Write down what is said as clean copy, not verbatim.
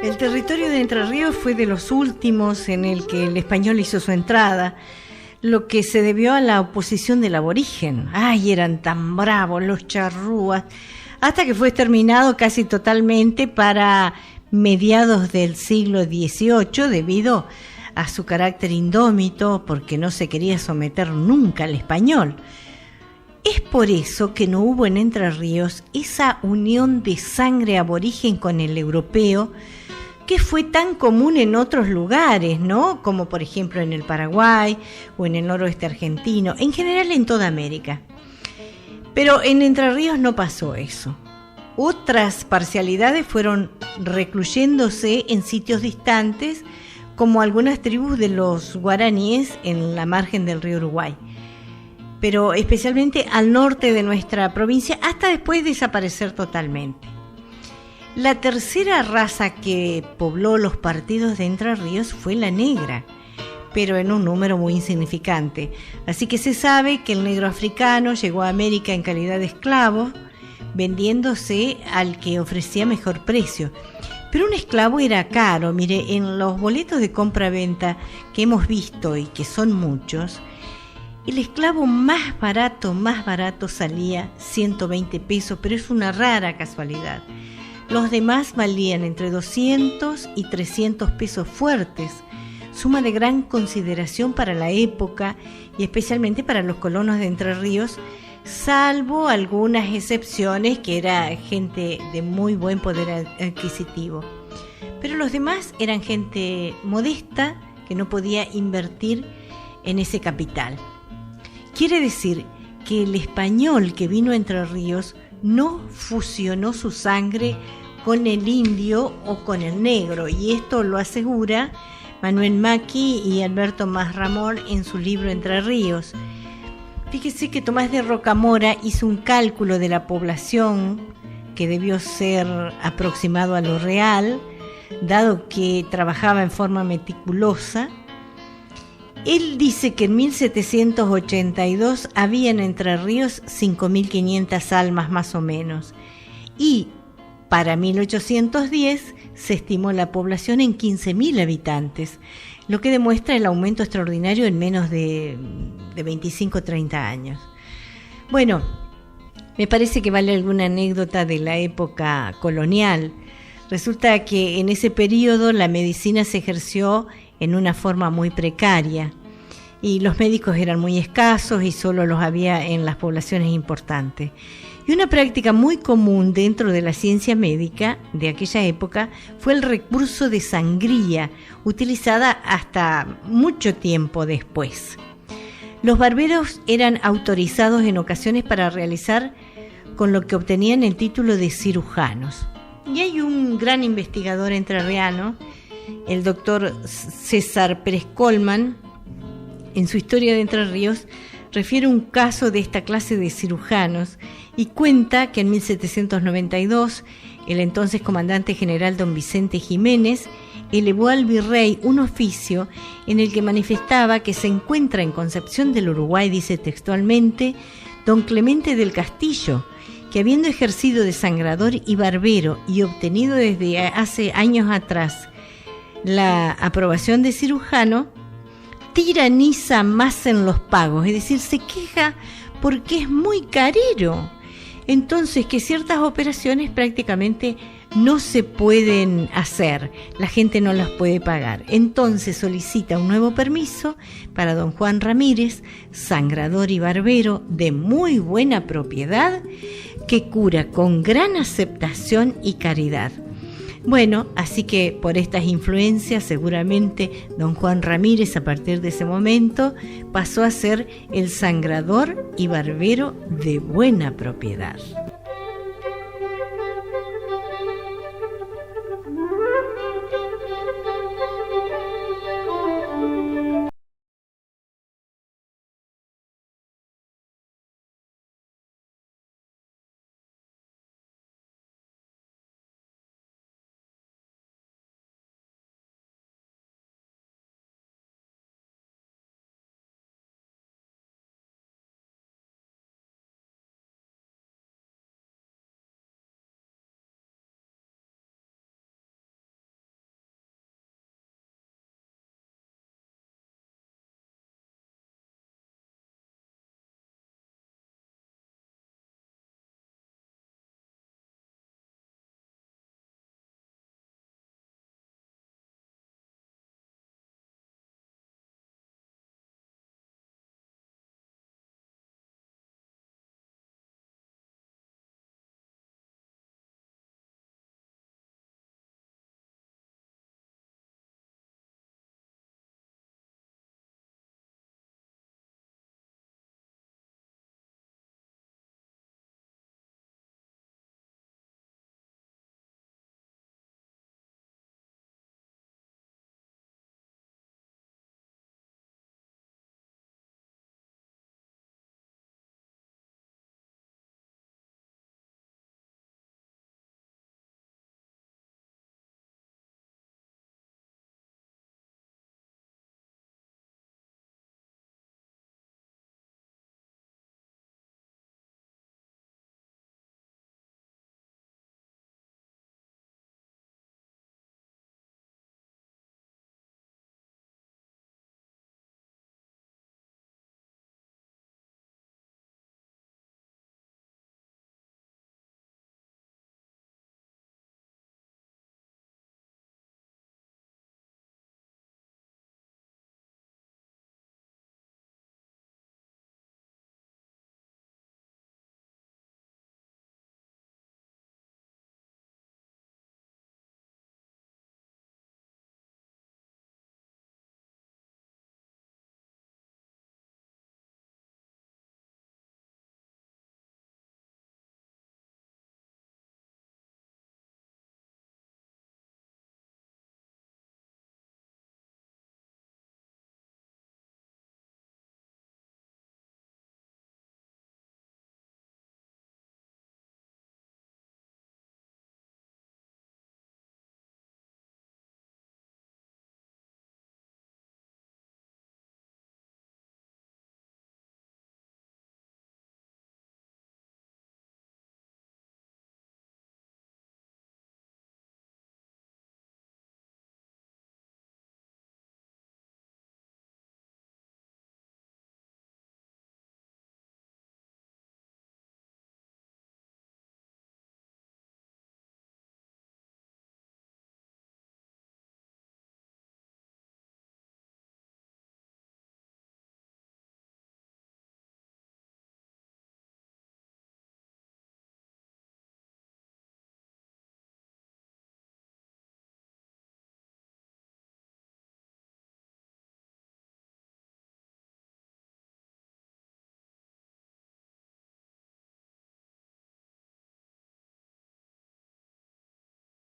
El territorio de Entre Ríos fue de los últimos en el que el español hizo su entrada, lo que se debió a la oposición del aborigen. ¡Ay, eran tan bravos los charrúas! Hasta que fue exterminado casi totalmente para mediados del siglo XVIII debido a su carácter indómito, porque no se quería someter nunca al español. Es por eso que no hubo en Entre Ríos esa unión de sangre aborigen con el europeo que fue tan común en otros lugares, ¿no? Como por ejemplo en el Paraguay o en el noroeste argentino, en general en toda América. Pero en Entre Ríos no pasó eso. Otras parcialidades fueron recluyéndose en sitios distantes, como algunas tribus de los guaraníes en la margen del río Uruguay, pero especialmente al norte de nuestra provincia, hasta después desaparecer totalmente. La tercera raza que pobló los partidos de Entre Ríos fue la negra, pero en un número muy insignificante. Así que se sabe que el negro africano llegó a América en calidad de esclavo, vendiéndose al que ofrecía mejor precio. Pero un esclavo era caro. Mire, en los boletos de compra-venta que hemos visto y que son muchos, el esclavo más barato salía 120 pesos, pero es una rara casualidad. Los demás valían entre 200 y 300 pesos fuertes, suma de gran consideración para la época y especialmente para los colonos de Entre Ríos, salvo algunas excepciones que era gente de muy buen poder adquisitivo. Pero los demás eran gente modesta que no podía invertir en ese capital. Quiere decir que el español que vino a Entre Ríos no fusionó su sangre con el indio o con el negro, y esto lo asegura Manuel Macchi y Alberto Masramón en su libro Entre Ríos. Fíjese que Tomás de Rocamora hizo un cálculo de la población que debió ser aproximado a lo real, dado que trabajaba en forma meticulosa. Él dice que en 1782 había en Entre Ríos 5.500 almas más o menos, y para 1810 se estimó la población en 15.000 habitantes, lo que demuestra el aumento extraordinario en menos de 25 o 30 años. Bueno, me parece que vale alguna anécdota de la época colonial. Resulta que en ese periodo la medicina se ejerció en una forma muy precaria y los médicos eran muy escasos y solo los había en las poblaciones importantes. Y una práctica muy común dentro de la ciencia médica de aquella época fue el recurso de sangría, utilizada hasta mucho tiempo después. Los barberos eran autorizados en ocasiones para realizar con lo que obtenían el título de cirujanos. Y hay un gran investigador entrerriano, el doctor César Pérez Colman, en su Historia de Entre Ríos, refiere un caso de esta clase de cirujanos y cuenta que en 1792 el entonces comandante general don Vicente Jiménez elevó al virrey un oficio en el que manifestaba que se encuentra en Concepción del Uruguay, dice textualmente, don Clemente del Castillo, que habiendo ejercido de sangrador y barbero y obtenido desde hace años atrás la aprobación de cirujano, tiraniza más en los pagos, es decir, se queja porque es muy carero. Entonces, que ciertas operaciones prácticamente no se pueden hacer, la gente no las puede pagar. Entonces solicita un nuevo permiso para don Juan Ramírez, sangrador y barbero de muy buena propiedad, que cura con gran aceptación y caridad. Bueno, así que por estas influencias seguramente don Juan Ramírez a partir de ese momento pasó a ser el sangrador y barbero de buena propiedad.